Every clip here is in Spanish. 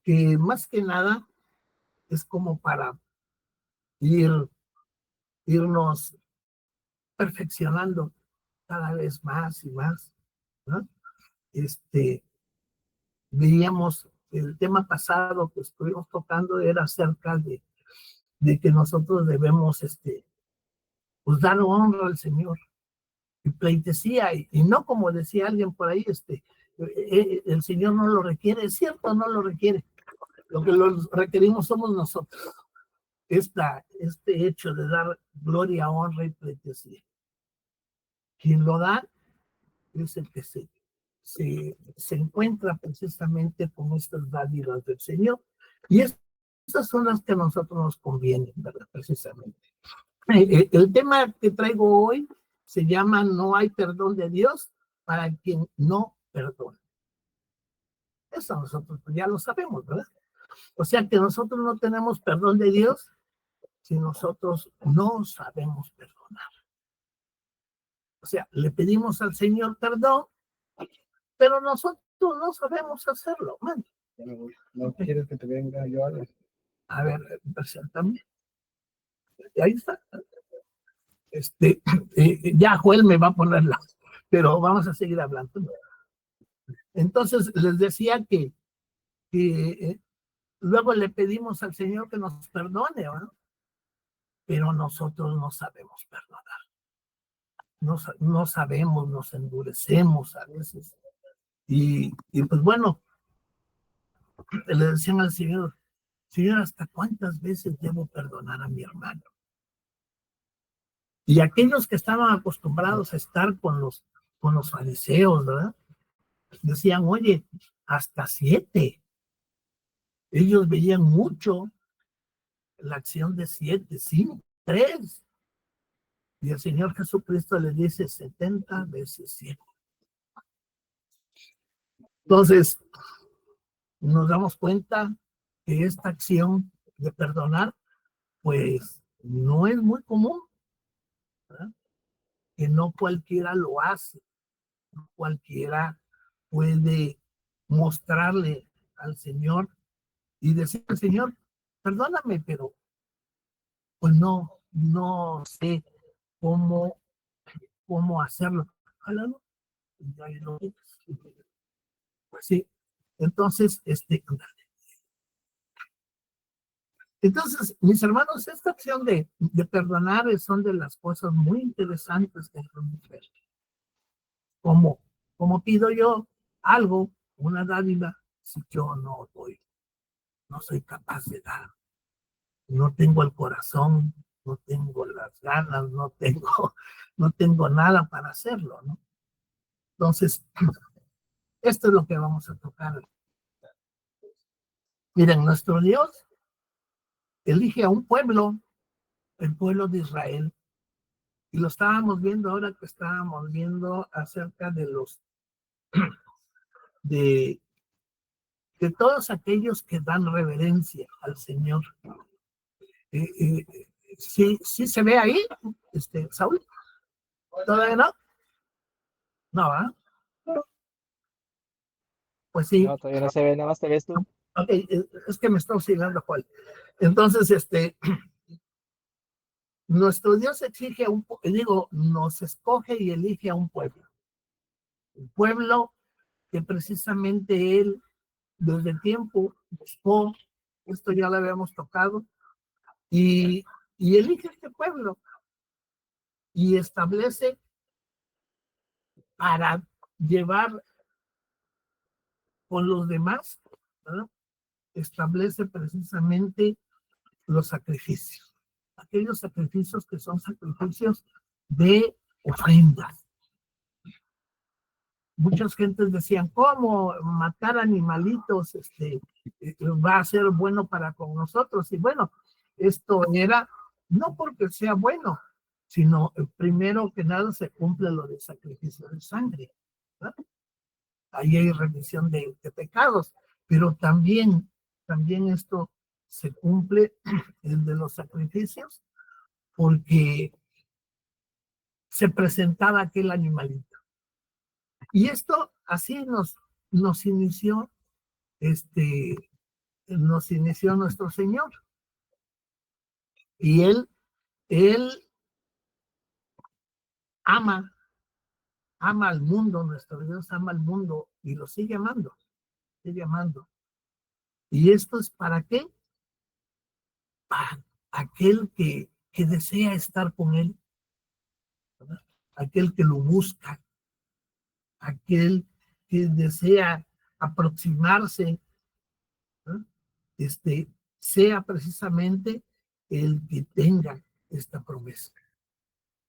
que más que nada es como para irnos perfeccionando cada vez más y más, ¿no? Veíamos el tema pasado que estuvimos tocando era acerca de que nosotros debemos pues dar honra al Señor y pleitesía, y no como decía alguien por ahí, el Señor no lo requiere, es cierto, no lo requiere, lo que lo requerimos somos nosotros, este hecho de dar gloria, honra y pleitesía. Quien lo da es el que se encuentra precisamente con estas dádivas del Señor, y estas son las que a nosotros nos convienen, ¿verdad? Precisamente. El tema que traigo hoy se llama No hay perdón de Dios para quien no perdona. Eso nosotros ya lo sabemos, ¿verdad? O sea que nosotros no tenemos perdón de Dios si nosotros no sabemos perdonar. O sea, le pedimos al Señor perdón, pero nosotros no sabemos hacerlo, man. No quieres que te venga yo algo. A ver, preséntame. Ahí está. Ya Joel me va a ponerla, pero vamos a seguir hablando. Entonces les decía que luego le pedimos al Señor que nos perdone, ¿no? Pero nosotros no sabemos perdonar. No sabemos, nos endurecemos a veces. Y pues bueno, le decían al Señor, Señor, ¿hasta cuántas veces debo perdonar a mi hermano? Y aquellos que estaban acostumbrados a estar con los fariseos, ¿verdad? Decían, oye, hasta 7. Ellos veían mucho la acción de 7, 5, 3. Y el Señor Jesucristo le dice 70 veces 7. Entonces, nos damos cuenta que esta acción de perdonar, pues, no es muy común, ¿verdad? Que no cualquiera lo hace, no cualquiera puede mostrarle al Señor y decir al Señor, perdóname, pero pues no sé cómo hacerlo. Ojalá no. Pues sí. Entonces, mis hermanos, esta acción de perdonar son de las cosas muy interesantes que podemos ver. Como pido yo algo, una dádiva, si yo no doy, no soy capaz de dar, no tengo el corazón, no tengo las ganas, no tengo nada para hacerlo, ¿no? Entonces, esto es lo que vamos a tocar. Miren, nuestro Dios elige a un pueblo, el pueblo de Israel, y lo estábamos viendo ahora que estábamos viendo acerca de todos aquellos que dan reverencia al Señor. ¿Sí se ve ahí, Saúl? ¿Todavía no? No, ¿ah? Pues sí. No, todavía no se ve, nada más te ves tú. Ok, es que me está oscilando, Juan. Entonces, nuestro Dios exige nos escoge y elige a un pueblo. Un pueblo que precisamente Él, desde el tiempo, buscó, esto ya lo habíamos tocado, y elige este pueblo y establece para llevar con los demás, ¿verdad? Establece precisamente los sacrificios. Aquellos sacrificios que son sacrificios de ofrendas. Muchas gentes decían, ¿cómo matar animalitos va a ser bueno para con nosotros? Y bueno, esto era no porque sea bueno, sino primero que nada se cumple lo de sacrificio de sangre, ¿verdad? Ahí hay remisión de pecados, pero también esto se cumple el de los sacrificios porque se presentaba aquel animalito. Y esto así nos inició nos inició nuestro Señor. Y Él ama al mundo, nuestro Dios ama al mundo y lo sigue amando, sigue amando. ¿Y esto es para qué? Para aquel que desea estar con Él, ¿verdad? Aquel que lo busca, aquel que desea aproximarse, ¿no? Sea precisamente el que tenga esta promesa,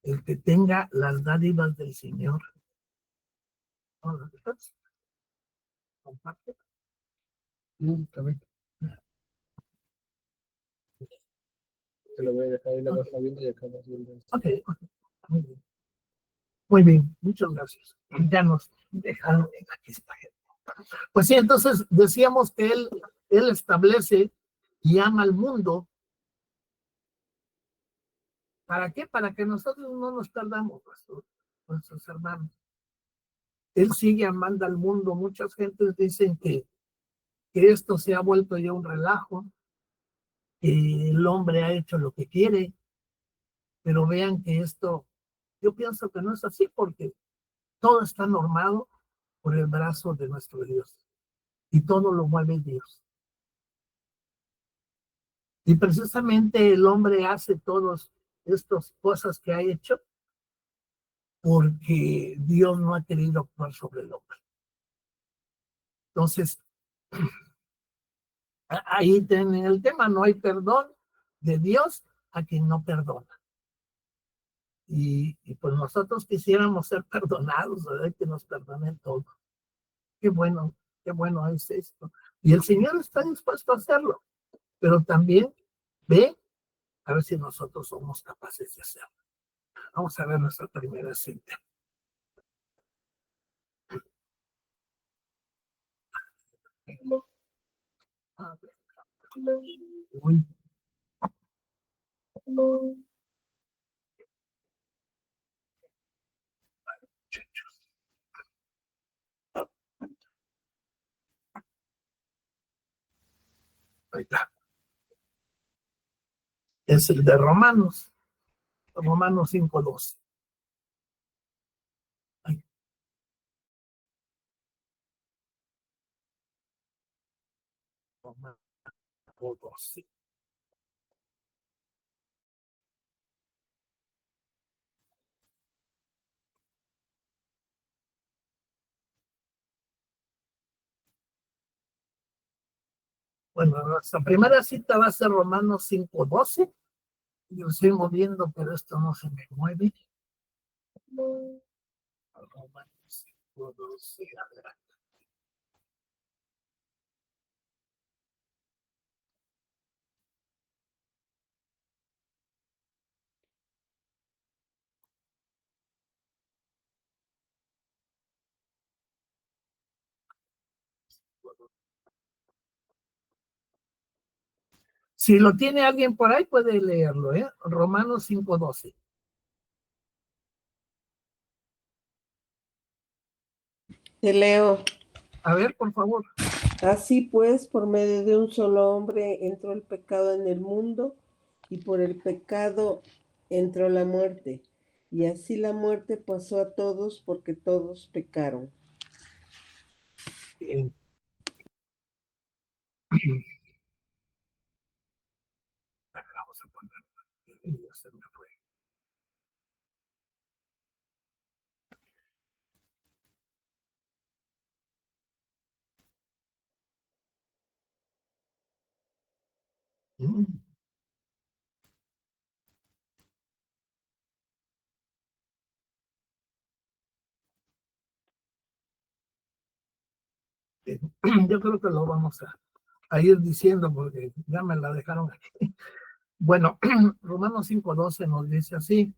el que tenga las dádivas del Señor. ¿No? Comparte. También. Te lo voy a dejar ahí, la vas viendo y acá vas viendo. Ok, muy bien. Muy bien, muchas gracias. Ya nos dejaron aquí esta gente. Pues sí, entonces decíamos que él establece y ama al mundo. ¿Para qué? Para que nosotros no nos perdamos, nuestros hermanos. Él sigue amando al mundo. Muchas gentes dicen que esto se ha vuelto ya un relajo, que el hombre ha hecho lo que quiere, pero vean que esto, yo pienso que no es así porque todo está normado por el brazo de nuestro Dios y todo lo mueve Dios. Y precisamente el hombre hace todas estas cosas que ha hecho porque Dios no ha querido actuar sobre el hombre. Entonces, ahí tienen el tema, no hay perdón de Dios a quien no perdona. Y pues nosotros quisiéramos ser perdonados, ¿verdad? Que nos perdonen todo. Qué bueno es esto. Y el Señor está dispuesto a hacerlo, pero también ve a ver si nosotros somos capaces de hacerlo. Vamos a ver nuestra primera cita. Uy. Ahí está. Es el de Romanos 5:12. Romanos 5:12. Bueno, nuestra primera cita va a ser Romanos 5:12. Yo estoy moviendo, pero esto no se me mueve. Romanos 5:12. Si lo tiene alguien por ahí, puede leerlo, ¿eh? Romanos 5:12. Te leo. A ver, por favor. Así pues, por medio de un solo hombre entró el pecado en el mundo, y por el pecado entró la muerte. Y así la muerte pasó a todos porque todos pecaron. Bien. Vamos a poner. Ya se me fue. Yo creo que lo vamos a ir diciendo porque ya me la dejaron aquí. Bueno, Romanos 5:12 nos dice así.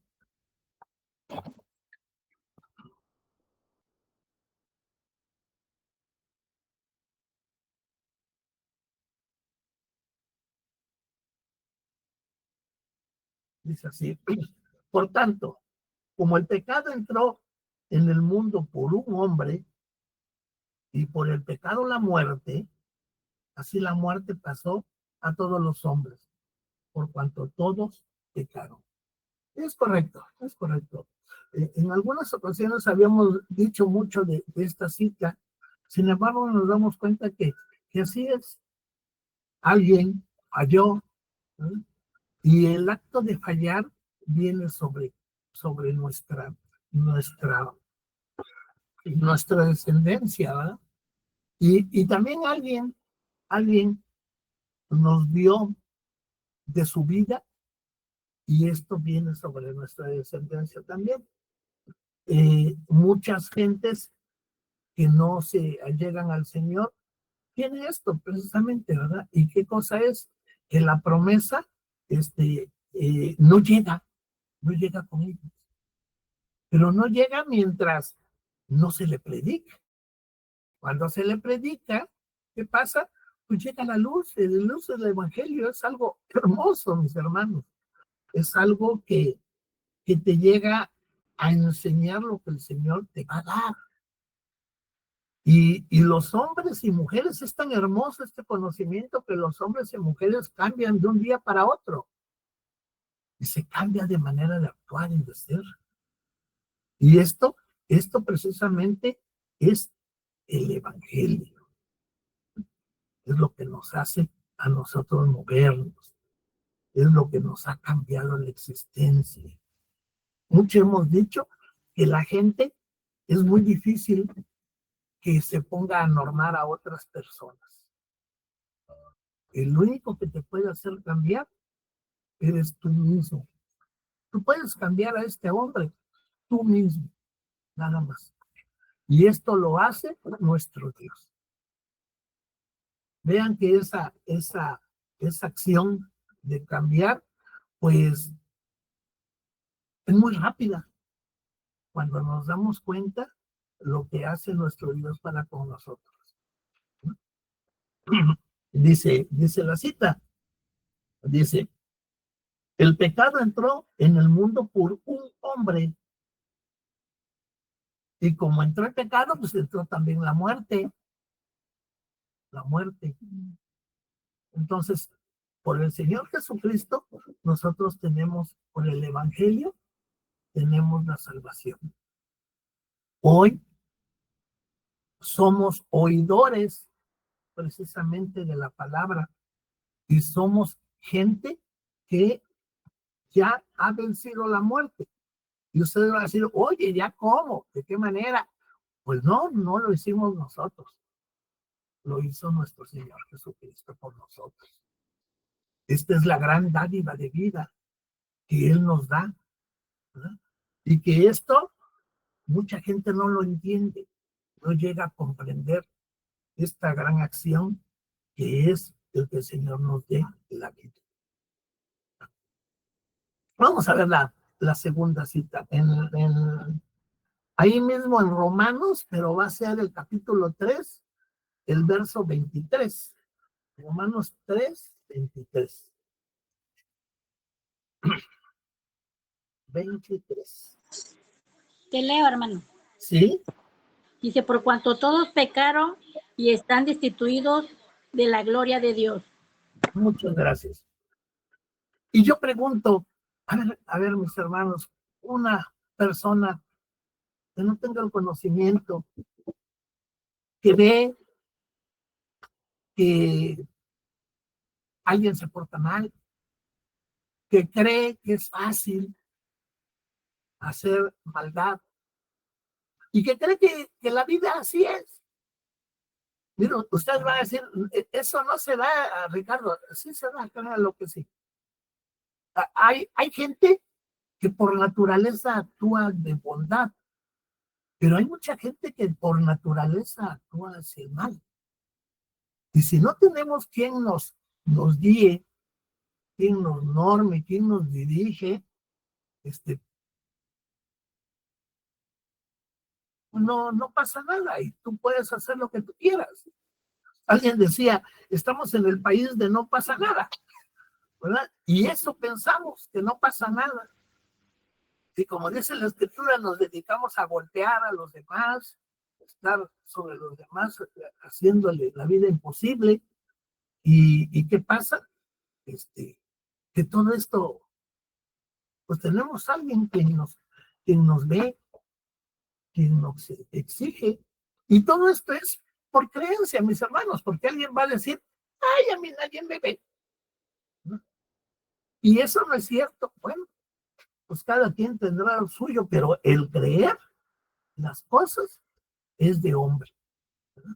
Dice así. Por tanto, como el pecado entró en el mundo por un hombre y por el pecado la muerte, así la muerte pasó a todos los hombres, por cuanto todos pecaron. Es correcto, es correcto. En algunas ocasiones habíamos dicho mucho de esta cita, sin embargo nos damos cuenta que así es. Alguien falló, ¿no? Y el acto de fallar viene sobre nuestra descendencia, ¿verdad? Y también alguien nos dio de su vida y esto viene sobre nuestra descendencia también. Muchas gentes que no se allegan al Señor tienen esto precisamente, ¿verdad? ¿Y qué cosa es? Que la promesa no llega con ellos. Pero no llega mientras no se le predica. Cuando se le predica, ¿qué pasa? Pues llega la luz del Evangelio. Es algo hermoso, mis hermanos. Es algo que te llega a enseñar lo que el Señor te va a dar. Y los hombres y mujeres, es tan hermoso este conocimiento que los hombres y mujeres cambian de un día para otro. Y se cambia de manera de actuar y de ser. Y esto precisamente es el Evangelio. Es lo que nos hace a nosotros movernos. Es lo que nos ha cambiado la existencia. Mucho hemos dicho que la gente es muy difícil que se ponga a normar a otras personas. El único que te puede hacer cambiar eres tú mismo. Tú puedes cambiar a este hombre tú mismo, nada más. Y esto lo hace nuestro Dios. Vean que esa acción de cambiar, pues, es muy rápida. Cuando nos damos cuenta lo que hace nuestro Dios para con nosotros. Dice la cita, dice, el pecado entró en el mundo por un hombre. Y como entró el pecado, pues entró también la muerte. La muerte. Entonces, por el Señor Jesucristo, nosotros tenemos, por el Evangelio, tenemos la salvación. Hoy somos oidores precisamente de la palabra y somos gente que ya ha vencido la muerte. Y ustedes van a decir, oye, ¿ya cómo? ¿De qué manera? Pues no lo hicimos nosotros. Lo hizo nuestro Señor Jesucristo por nosotros. Esta es la gran dádiva de vida que Él nos da, ¿verdad? Y que esto mucha gente no lo entiende, no llega a comprender esta gran acción que es el que el Señor nos dé la vida. Vamos a ver la segunda cita, ahí mismo en Romanos, pero va a ser el capítulo 3, el verso 23. Romanos 3, 23. 23. Te leo, hermano. ¿Sí? Dice, por cuanto todos pecaron y están destituidos de la gloria de Dios. Muchas gracias. Y yo pregunto, a ver, mis hermanos, una persona que no tenga el conocimiento, que ve que alguien se porta mal, que cree que es fácil hacer maldad y que cree que la vida así es. Mira, ustedes van a decir, eso no se da, Ricardo. Sí se da, claro que sí. Hay gente que por naturaleza actúa de bondad, pero hay mucha gente que por naturaleza actúa hacia el mal. Y si no tenemos quien nos guíe, quien nos norme, quien nos dirige, no pasa nada y tú puedes hacer lo que tú quieras. Alguien decía, estamos en el país de no pasa nada, ¿verdad? Y eso pensamos, que no pasa nada. Y como dice la escritura, nos dedicamos a golpear a los demás, estar sobre los demás, haciéndole la vida imposible, ¿Y qué pasa? Que todo esto, pues tenemos a alguien quien nos ve, quien nos exige. Y todo esto es por creencia, mis hermanos, porque alguien va a decir, ay, a mí nadie me ve, ¿no? Y eso no es cierto. Bueno, pues cada quien tendrá lo suyo, pero el creer las cosas es de hombre, ¿verdad?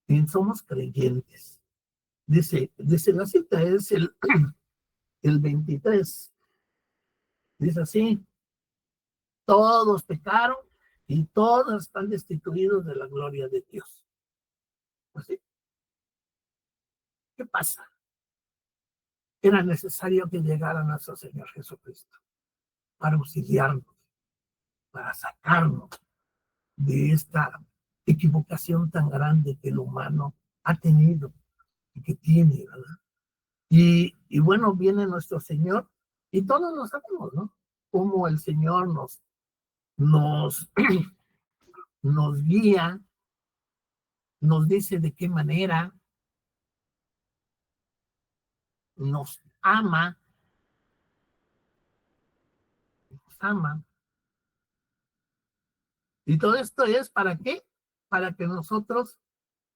Y somos creyentes. Dice la cita, es el 23. Dice así, todos pecaron y todos están destituidos de la gloria de Dios. Pues sí, ¿qué pasa? Era necesario que llegara nuestro Señor Jesucristo para auxiliarnos, para sacarnos de esta equivocación tan grande que el humano ha tenido y que tiene, ¿verdad? Y bueno, viene nuestro Señor y todos lo sabemos, ¿no? Cómo el Señor nos, nos guía, nos dice de qué manera nos ama, nos ama. Y todo esto es ¿para qué? Para que nosotros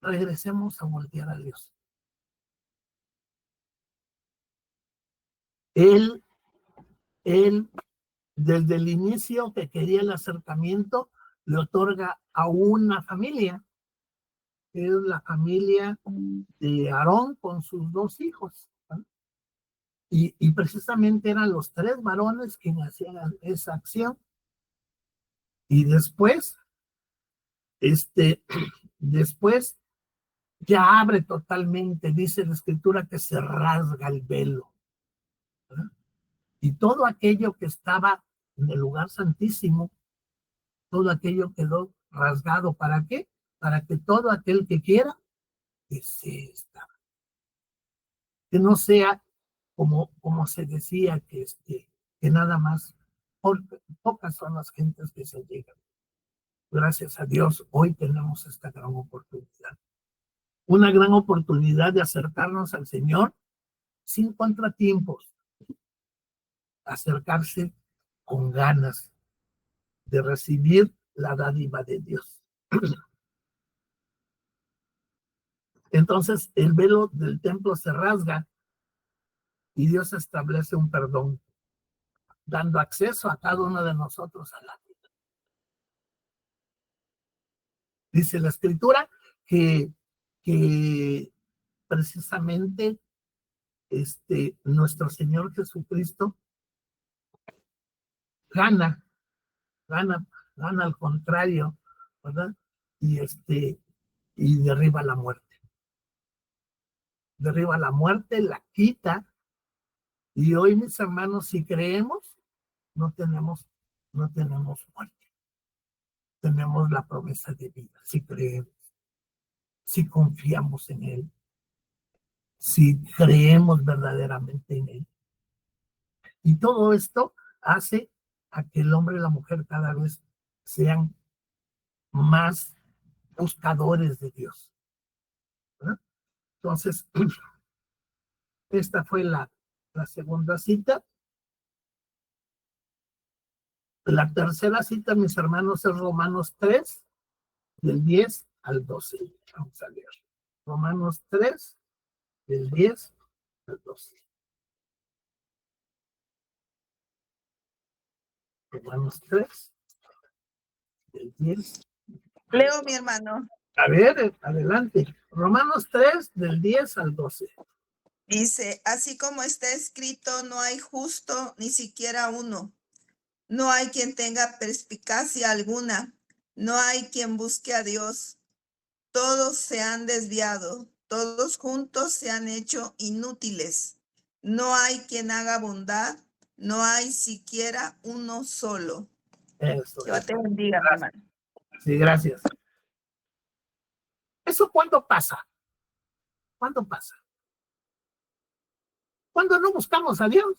regresemos a voltear a Dios. Él, desde el inicio que quería el acercamiento, le otorga a una familia, que es la familia de Aarón con sus 2 hijos, ¿no? Y precisamente eran los 3 varones quienes hacían esa acción. Y después, después ya abre totalmente, dice la escritura que se rasga el velo, ¿verdad? Y todo aquello que estaba en el lugar santísimo, todo aquello quedó rasgado. ¿Para qué? Para que todo aquel que quiera, que que no sea como se decía, que nada más, pocas son las gentes que se llegan. Gracias a Dios, hoy tenemos esta gran oportunidad. Una gran oportunidad de acercarnos al Señor sin contratiempos, acercarse con ganas de recibir la dádiva de Dios. Entonces el velo del templo se rasga y Dios establece un perdón, dando acceso a cada uno de nosotros a la vida. Dice la escritura que precisamente nuestro Señor Jesucristo gana, gana, gana al contrario, ¿verdad? Y derriba la muerte. Derriba la muerte, la quita. Y hoy, mis hermanos, si creemos, no tenemos muerte. Tenemos la promesa de vida, si creemos, si confiamos en Él, si creemos verdaderamente en Él. Y todo esto hace a que el hombre y la mujer cada vez sean más buscadores de Dios, ¿verdad? Entonces, esta fue la segunda cita. La tercera cita, mis hermanos, es Romanos 3, del 10 al 12. Vamos a leer. Romanos 3, del 10 al 12. Romanos 3, del 10. Leo, mi hermano. A ver, adelante. Romanos 3, del 10 al 12. Dice, así como está escrito, no hay justo ni siquiera uno. No hay quien tenga perspicacia alguna. No hay quien busque a Dios. Todos se han desviado. Todos juntos se han hecho inútiles. No hay quien haga bondad. No hay siquiera uno solo. Eso. Dios te bendiga, mi hermano. Sí, gracias. ¿Eso cuándo pasa? ¿Cuándo pasa? Cuando no buscamos a Dios.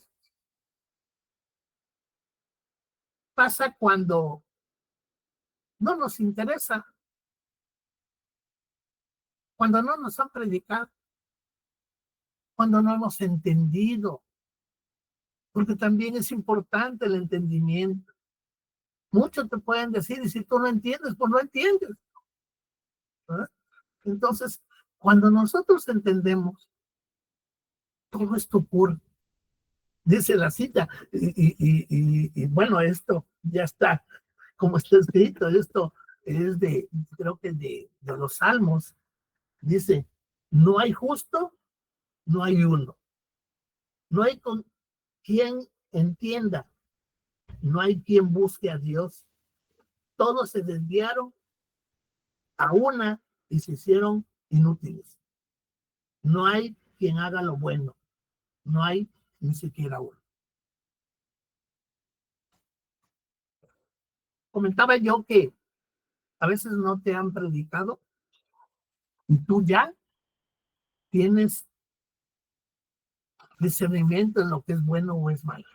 Pasa cuando no nos interesa, cuando no nos han predicado, cuando no hemos entendido, porque también es importante el entendimiento. Muchos te pueden decir, y si tú no entiendes, pues no entiendes, ¿verdad? Entonces, cuando nosotros entendemos, todo esto ocurre. Dice la cita, y bueno, esto ya está, como está escrito, esto es creo que de los Salmos. Dice, no hay justo, no hay uno. No hay con quien entienda, no hay quien busque a Dios. Todos se desviaron a una y se hicieron inútiles. No hay quien haga lo bueno, no hay ni siquiera uno. Comentaba yo que a veces no te han predicado y tú ya tienes discernimiento en lo que es bueno o es malo.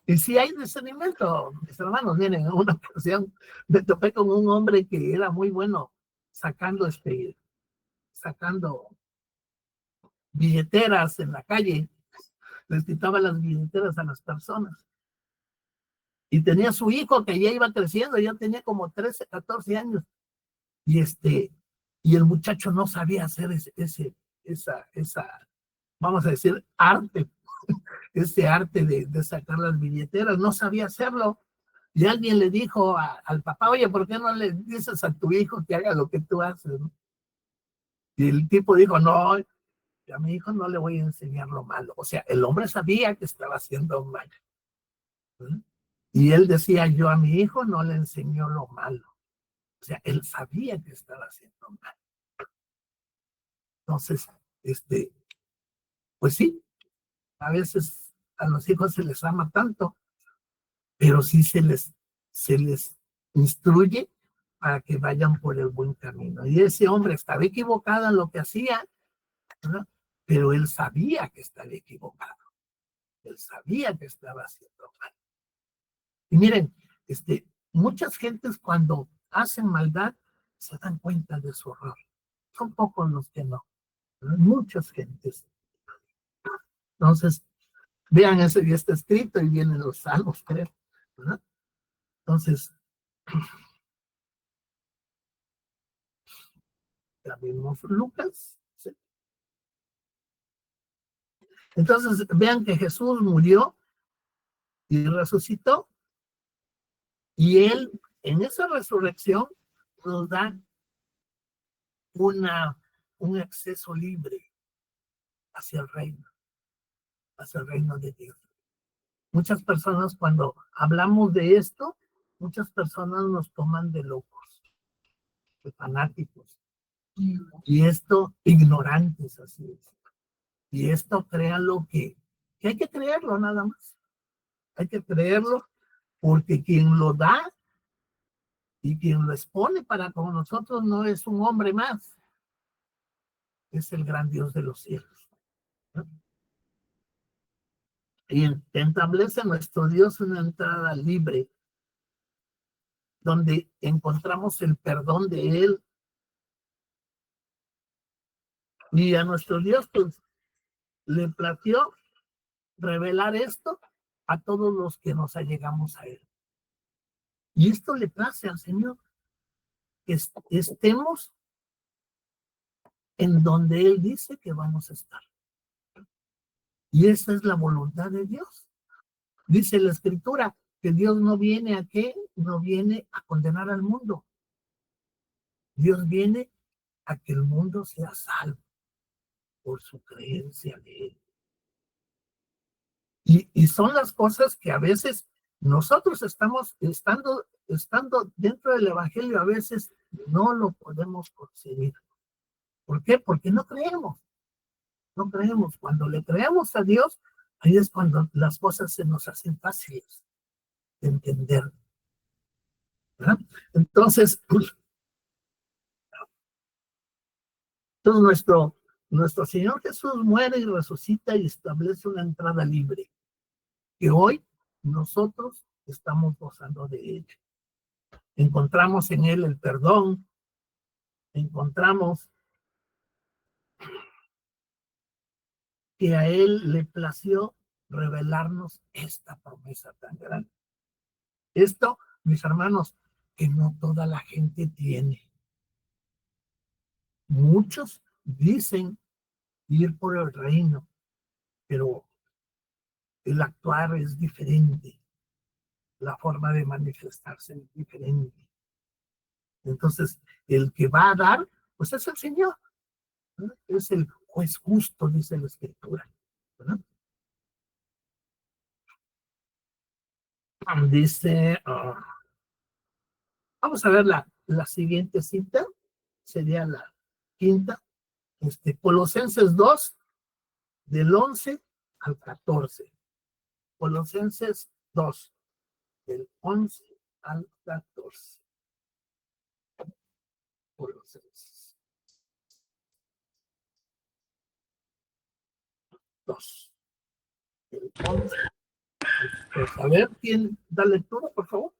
Y si hay discernimiento, mis hermanos, miren, en una ocasión me topé con un hombre que era muy bueno sacando billeteras en la calle, les quitaba las billeteras a las personas. Y tenía su hijo que ya iba creciendo, ya tenía como 13, 14 años. Y el muchacho no sabía hacer esa, vamos a decir, arte, ese arte de sacar las billeteras, no sabía hacerlo. Y alguien le dijo al papá, oye, ¿por qué no le dices a tu hijo que haga lo que tú haces, ¿no? Y el tipo dijo, no, a mi hijo no le voy a enseñar lo malo. O sea, el hombre sabía que estaba haciendo mal, ¿sí? Y él decía, yo a mi hijo no le enseñó lo malo. O sea, él sabía que estaba haciendo mal. Entonces, pues sí, a veces a los hijos se les ama tanto, pero sí se les instruye para que vayan por el buen camino. Y ese hombre estaba equivocado en lo que hacía, ¿verdad? Pero él sabía que estaba equivocado. Él sabía que estaba haciendo mal. Y miren, muchas gentes cuando hacen maldad se dan cuenta de su error. Son pocos los que no, ¿verdad? Muchas gentes. Entonces, vean, ese ya está escrito y vienen los salmos, creo, ¿verdad? Entonces, ya vimos Lucas, ¿sí? Entonces, vean que Jesús murió y resucitó, y él en esa resurrección nos da un acceso libre hacia el reino de Dios. Muchas personas cuando hablamos de esto, muchas personas nos toman de locos, de fanáticos, y esto ignorantes, así es. Y esto créanlo que hay que creerlo nada más. Hay que creerlo porque quien lo da y quien lo expone para con nosotros no es un hombre más, es el gran Dios de los cielos, ¿no? Y establece nuestro Dios una entrada libre donde encontramos el perdón de Él. Y a nuestro Dios pues le plació revelar esto a todos los que nos allegamos a Él. Y esto le place al Señor, que estemos en donde Él dice que vamos a estar. Y esa es la voluntad de Dios. Dice la Escritura que Dios no viene a qué, no viene a condenar al mundo. Dios viene a que el mundo sea salvo por su creencia de Él. Y son las cosas que a veces nosotros estando dentro del Evangelio, a veces no lo podemos conseguir. ¿Por qué? Porque no creemos. No creemos. Cuando le creemos a Dios, ahí es cuando las cosas se nos hacen fáciles de entender, ¿verdad? Entonces nuestro Señor Jesús muere y resucita y establece una entrada libre, que hoy nosotros estamos gozando de ella. Encontramos en Él el perdón, encontramos que a él le plació revelarnos esta promesa tan grande. Esto, mis hermanos, que no toda la gente tiene. Muchos dicen ir por el reino, pero el actuar es diferente, la forma de manifestarse es diferente. Entonces, el que va a dar, pues es el Señor, ¿no? Es el juez justo, dice la Escritura, ¿no? Dice, vamos a ver la siguiente cita, sería la quinta, Colosenses 2, del 11 al 14. Colosenses 2, del 11 al 14. Colosenses 2, del 11 al 14. A ver, ¿quién da lectura, por favor?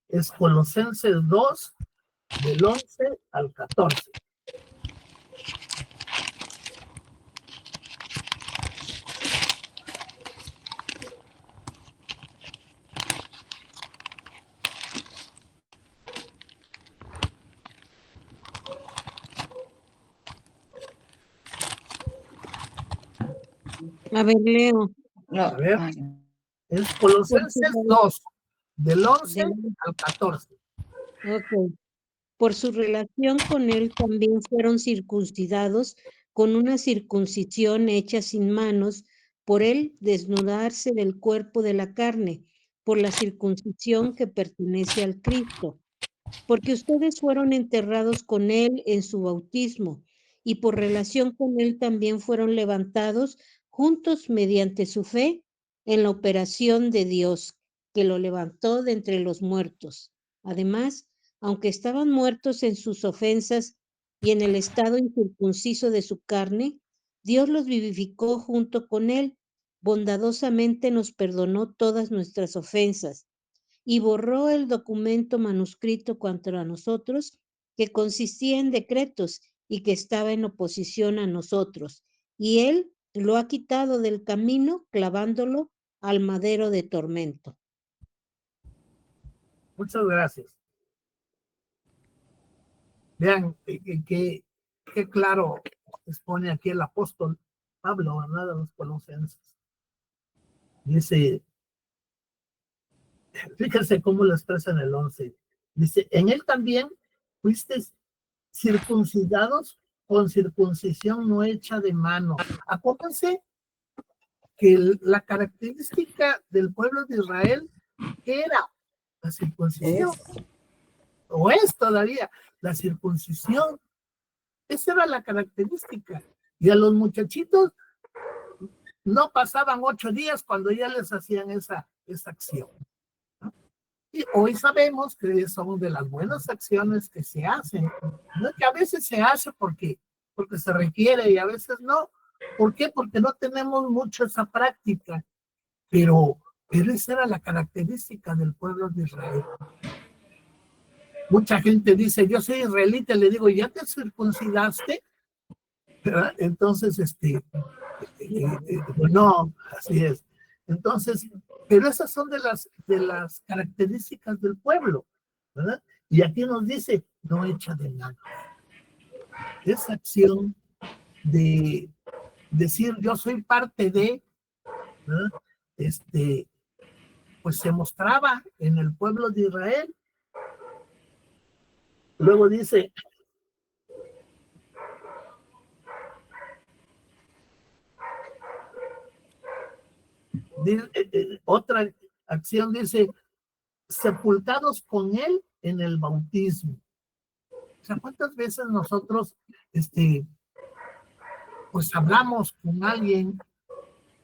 Es Colosenses 2, del 11 al 14. A ver, Leo. A ver, es Colosenses 2, del 11 De- al 14. ok. Por su relación con él también fueron circuncidados con una circuncisión hecha sin manos, por él desnudarse del cuerpo de la carne, por la circuncisión que pertenece al Cristo. Porque ustedes fueron enterrados con él en su bautismo, y por relación con él también fueron levantados juntos mediante su fe en la operación de Dios, que lo levantó de entre los muertos. Además, aunque estaban muertos en sus ofensas y en el estado incircunciso de su carne, Dios los vivificó junto con él, bondadosamente nos perdonó todas nuestras ofensas y borró el documento manuscrito contra nosotros que consistía en decretos y que estaba en oposición a nosotros. Y él lo ha quitado del camino clavándolo al madero de tormento. Muchas gracias. Vean qué claro expone aquí el apóstol Pablo, ¿verdad? De los Colosenses. Dice, fíjense cómo lo expresa en el 11. Dice, en él también fuiste circuncidados con circuncisión no hecha de mano. Acuérdense que la característica del pueblo de Israel era la circuncisión, o es todavía la circuncisión. Esa era la característica. Y a los muchachitos no pasaban 8 días cuando ya les hacían esa acción, ¿no? Y hoy sabemos que son de las buenas acciones que se hacen, ¿no? Que a veces se hace porque se requiere y a veces no. ¿Por qué? Porque no tenemos mucho esa práctica, pero esa era la característica del pueblo de Israel. Mucha gente dice, yo soy israelita, le digo, ¿ya te circuncidaste? ¿Verdad? Entonces, pues no, así es. Entonces, pero esas son de las características del pueblo, ¿verdad? Y aquí nos dice, no hecha de nada. Esa acción de decir, yo soy parte de, ¿verdad? Pues se mostraba en el pueblo de Israel. Luego dice, otra acción dice, sepultados con él en el bautismo. O sea, ¿cuántas veces nosotros, pues hablamos con alguien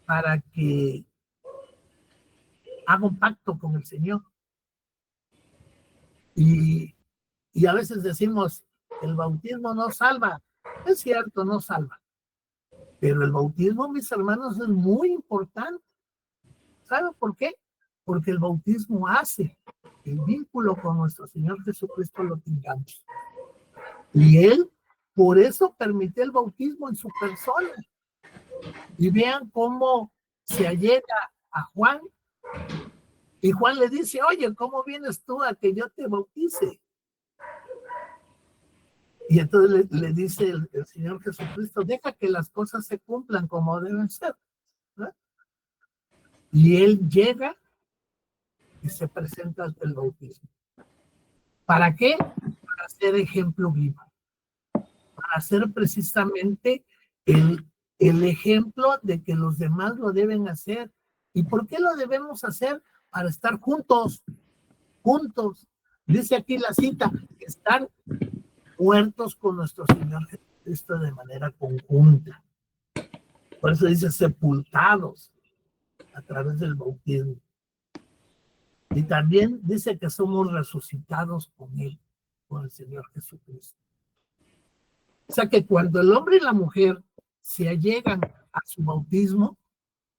para que haga un pacto con el Señor? Y a veces decimos, el bautismo no salva. Es cierto, no salva. Pero el bautismo, mis hermanos, es muy importante. ¿Saben por qué? Porque el bautismo hace que el vínculo con nuestro Señor Jesucristo lo tengamos. Y Él, por eso, permitió el bautismo en su persona. Y vean cómo se allega a Juan. Y Juan le dice, oye, ¿cómo vienes tú a que yo te bautice? Y entonces le dice el Señor Jesucristo, deja que las cosas se cumplan como deben ser, ¿no? Y Él llega y se presenta ante el bautismo. ¿Para qué? Para ser ejemplo vivo. Para ser precisamente el ejemplo de que los demás lo deben hacer. ¿Y por qué lo debemos hacer? Para estar juntos, juntos. Dice aquí la cita, estar muertos con nuestro Señor Jesucristo de manera conjunta. Por eso dice sepultados a través del bautismo. Y también dice que somos resucitados con Él, con el Señor Jesucristo. O sea que cuando el hombre y la mujer se allegan a su bautismo,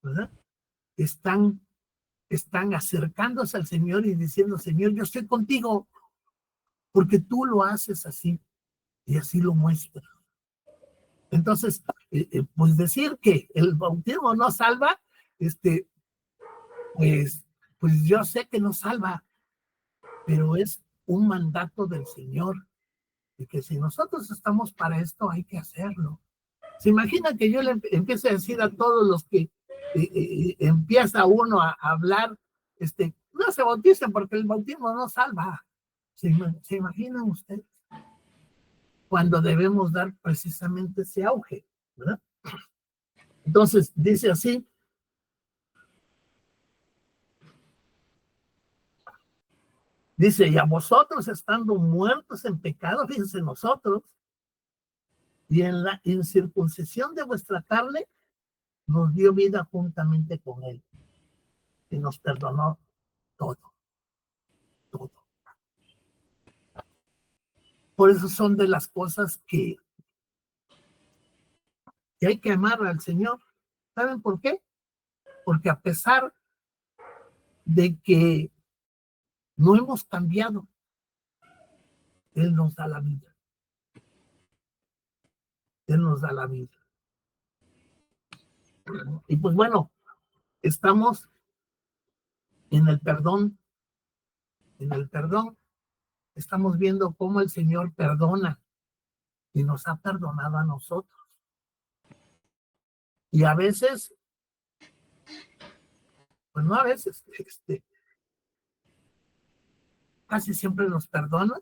¿verdad? Están acercándose al Señor y diciendo, Señor, yo estoy contigo, porque tú lo haces así, y así lo muestras. Entonces, pues decir que el bautismo no salva, pues yo sé que no salva, pero es un mandato del Señor, y que si nosotros estamos para esto, hay que hacerlo. ¿Se imagina que yo le empiece a decir a todos los que empieza uno a hablar, no se bauticen porque el bautismo no salva? ¿Se imaginan ustedes? Cuando debemos dar precisamente ese auge, ¿verdad? Entonces, dice así, dice, y a vosotros estando muertos en pecado, fíjense nosotros, y en la incircuncisión de vuestra carne, nos dio vida juntamente con Él, y nos perdonó todo, todo. Por eso son de las cosas que hay que amar al Señor. ¿Saben por qué? Porque a pesar de que no hemos cambiado, Él nos da la vida. Él nos da la vida. Y pues bueno, estamos en el perdón. En el perdón estamos viendo cómo el Señor perdona y nos ha perdonado a nosotros. Y a veces, pues no a veces, casi siempre nos perdona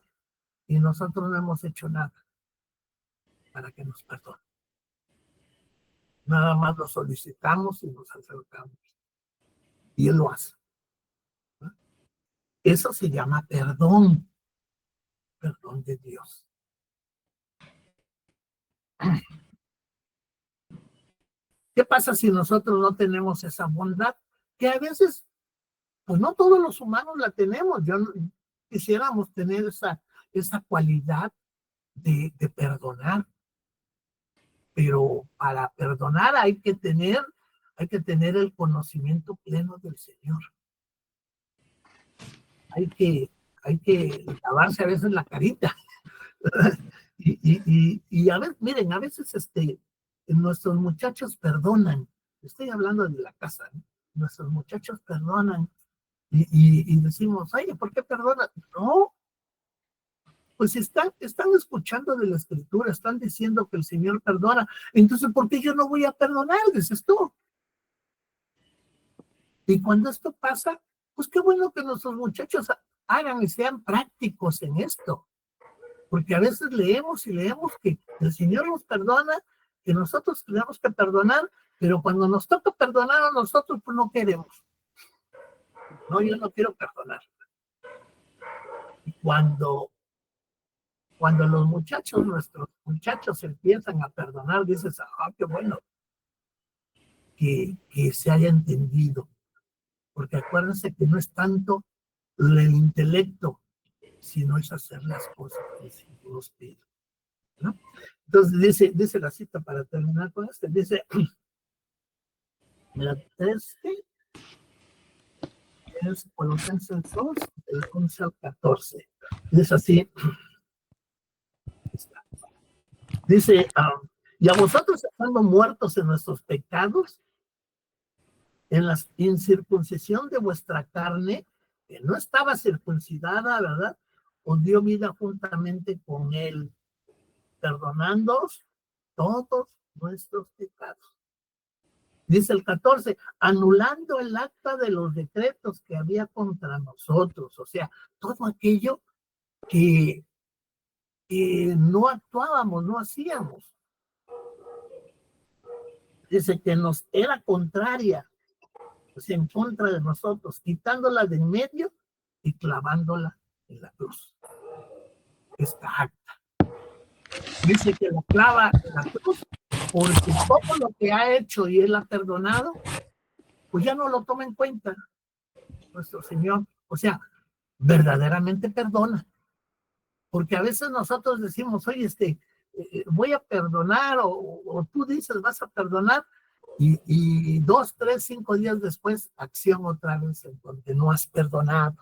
y nosotros no hemos hecho nada para que nos perdone. Nada más lo solicitamos y nos acercamos. Y Él lo hace. ¿No? Eso se llama perdón. Perdón de Dios. ¿Qué pasa si nosotros no tenemos esa bondad? Que a veces, pues no todos los humanos la tenemos. Quisiéramos tener esa cualidad de perdonar. Pero para perdonar hay que tener el conocimiento pleno del Señor. Hay que lavarse a veces la carita. Y a veces, miren, a veces nuestros muchachos perdonan. Estoy hablando de la casa, ¿no? Nuestros muchachos perdonan y decimos, oye, ¿por qué perdonan? No, pues están escuchando de la Escritura, están diciendo que el Señor perdona. Entonces, ¿por qué yo no voy a perdonar? Dices tú. Y cuando esto pasa, pues qué bueno que nuestros muchachos hagan y sean prácticos en esto. Porque a veces leemos y leemos que el Señor nos perdona, que nosotros tenemos que perdonar, pero cuando nos toca perdonar a nosotros, pues no queremos. No, yo no quiero perdonar. Y cuando los muchachos, nuestros muchachos empiezan a perdonar, dices, qué bueno que se haya entendido. Porque acuérdense que no es tanto el intelecto, sino es hacer las cosas que el Señor nos pide, ¿no? Entonces dice la cita para terminar con este, dice, mira, es Colosenses 2, del 11 al 14. Dice así, dice, y a vosotros estando muertos en nuestros pecados, en la incircuncisión de vuestra carne, que no estaba circuncidada, ¿verdad? Os dio vida juntamente con él, perdonándoos todos nuestros pecados. Dice el 14, anulando el acta de los decretos que había contra nosotros, o sea, todo aquello que no actuábamos, no hacíamos. Dice que nos era contraria, o sea, en contra de nosotros, quitándola de en medio y clavándola en la cruz. Esta acta. Dice que la clava en la cruz porque todo lo que ha hecho y él ha perdonado, pues ya no lo toma en cuenta nuestro Señor. O sea, verdaderamente perdona. Porque a veces nosotros decimos, oye, voy a perdonar, o tú dices, vas a perdonar, y 2, 3, 5 días después, acción otra vez en donde no has perdonado.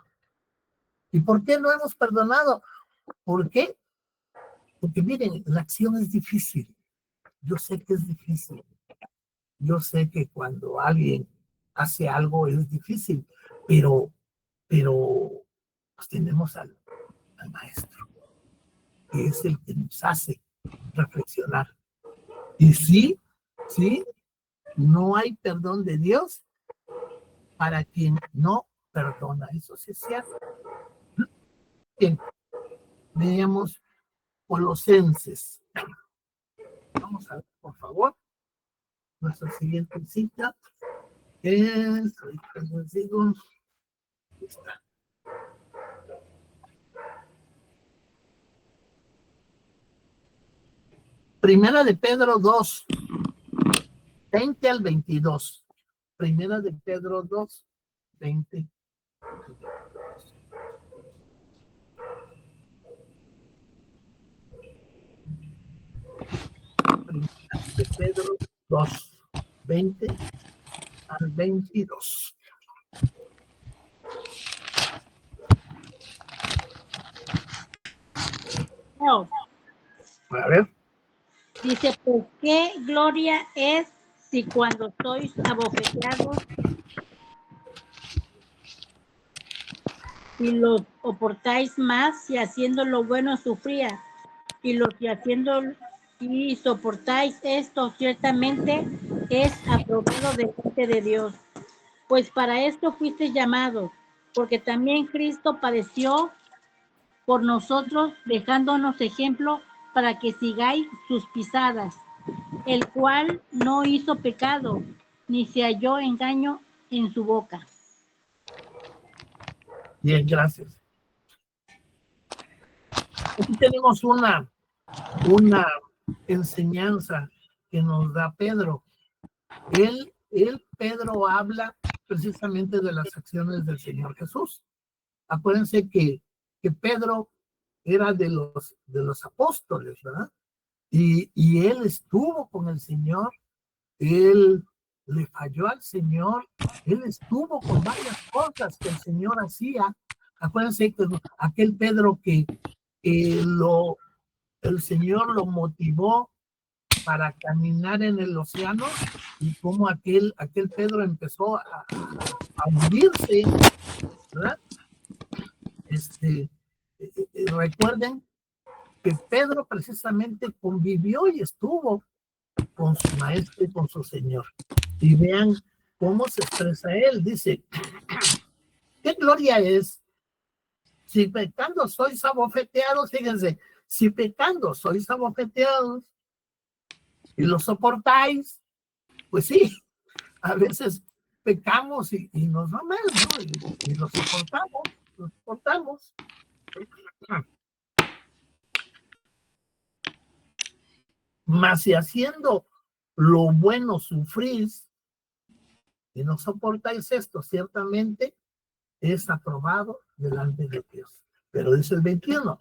¿Y por qué no hemos perdonado? ¿Por qué? Porque miren, la acción es difícil. Yo sé que es difícil. Yo sé que cuando alguien hace algo es difícil, pero pues tenemos al maestro, que es el que nos hace reflexionar. Y sí, no hay perdón de Dios para quien no perdona. Eso sí es cierto. Bien, veamos Colosenses. Vamos a ver, por favor, nuestra siguiente cita es, ahorita les digo, está. Primera de Pedro 2, 20 al 22. Primera de Pedro 2, 20. Primera de Pedro 2, 20 al 22. No. A ver. Dice, pues qué gloria es si cuando sois abofeteados y lo soportáis más, y haciendo lo bueno sufría, y lo que haciendo y soportáis esto ciertamente es aprobado delante de Dios. Pues para esto fuiste llamados, porque también Cristo padeció por nosotros, dejándonos ejemplo para que sigáis sus pisadas, el cual no hizo pecado, ni se halló engaño en su boca. Bien, gracias. Aquí tenemos una enseñanza que nos da Pedro. Pedro habla precisamente de las acciones del Señor Jesús. Acuérdense que Pedro era de los apóstoles, ¿verdad? Y él estuvo con el Señor, él le falló al Señor, él estuvo con varias cosas que el Señor hacía. Acuérdense que aquel Pedro que el Señor lo motivó para caminar en el océano, y cómo aquel Pedro empezó a hundirse, ¿verdad? Recuerden que Pedro precisamente convivió y estuvo con su maestro y con su Señor. Y vean cómo se expresa él. Dice, ¿qué gloria es si pecando sois abofeteados? Fíjense, si pecando sois abofeteados y lo soportáis, pues sí, a veces pecamos y nos va mal, ¿no? Y lo soportamos. Mas si haciendo lo bueno sufrís y no soportáis esto, ciertamente es aprobado delante de Dios. Pero dice el 21,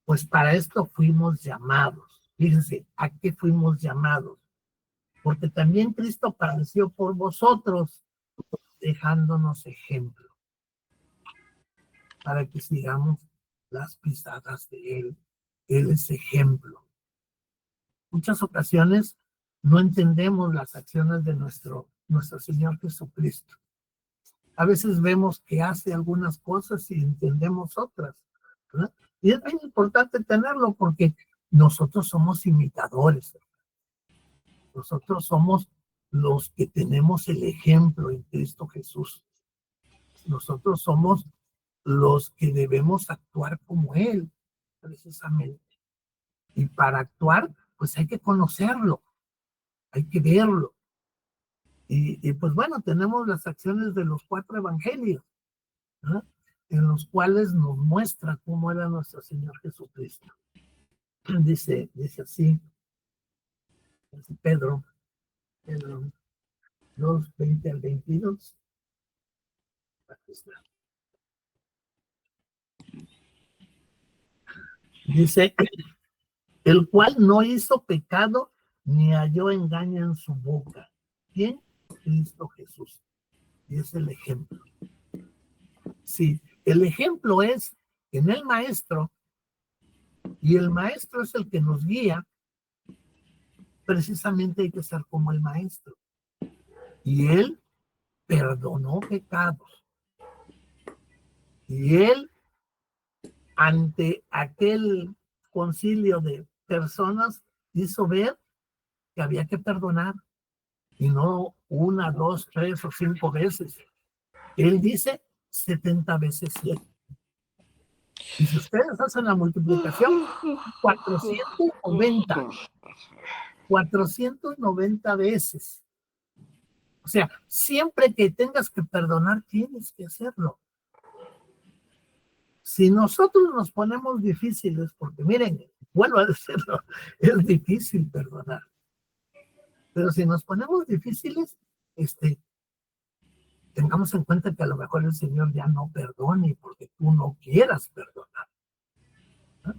pues para esto fuimos llamados, Fíjense, ¿a qué fuimos llamados? Porque también Cristo padeció por vosotros, dejándonos ejemplo, para que sigamos las pisadas de Él. Él es ejemplo. Muchas ocasiones no entendemos las acciones de nuestro Señor Jesucristo. A veces vemos que hace algunas cosas y entendemos otras, ¿verdad? Y es bien importante tenerlo porque nosotros somos imitadores. Nosotros somos los que tenemos el ejemplo en Cristo Jesús. Nosotros somos los que debemos actuar como Él, precisamente. Y para actuar, pues hay que conocerlo, hay que verlo. Y pues bueno, tenemos las acciones de los 4 evangelios, ¿no? En los cuales nos muestra cómo era nuestro Señor Jesucristo. Dice así, dice Pedro 2, 20 al 22. Aquí está. Dice, el cual no hizo pecado ni halló engaño en su boca. ¿Quién? Cristo Jesús. Y es el ejemplo. Sí, el ejemplo es en el maestro, y el maestro es el que nos guía. Precisamente hay que ser como el maestro. Y él perdonó pecados. Y él, ante aquel concilio de personas, hizo ver que había que perdonar. Y no 1, 2, 3 o 5 veces. Él dice 70 veces 7. Y si ustedes hacen la multiplicación, 490 veces. O sea, siempre que tengas que perdonar, tienes que hacerlo. Si nosotros nos ponemos difíciles, porque miren, vuelvo a decirlo, es difícil perdonar. Pero si nos ponemos difíciles, tengamos en cuenta que a lo mejor el Señor ya no perdone porque tú no quieras perdonar. ¿No?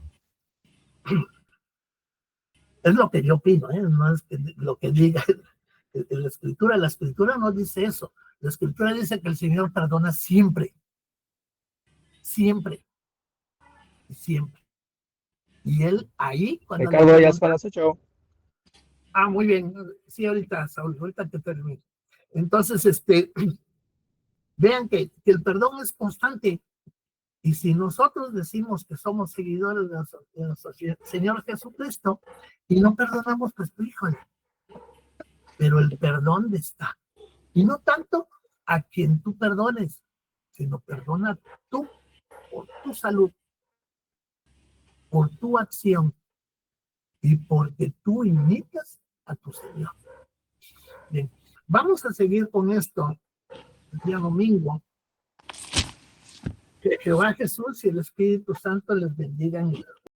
Es lo que yo opino, ¿eh? No es que lo que diga la Escritura. La Escritura no dice eso. La Escritura dice que el Señor perdona siempre. Siempre. Y siempre. Y Él ahí... cuando Ricardo, ya es para las 8. Ah, muy bien. Sí, ahorita, Saúl, ahorita que termine. Entonces, vean que el perdón es constante. Y si nosotros decimos que somos seguidores de nuestro Señor Jesucristo y no perdonamos, pues híjole. Pero el perdón está. Y no tanto a quien tú perdones, sino perdona tú por tu salud, por tu acción y porque tú imitas a tu Señor. Bien, vamos a seguir con esto el día domingo. Que Jehová Jesús y el Espíritu Santo les bendigan y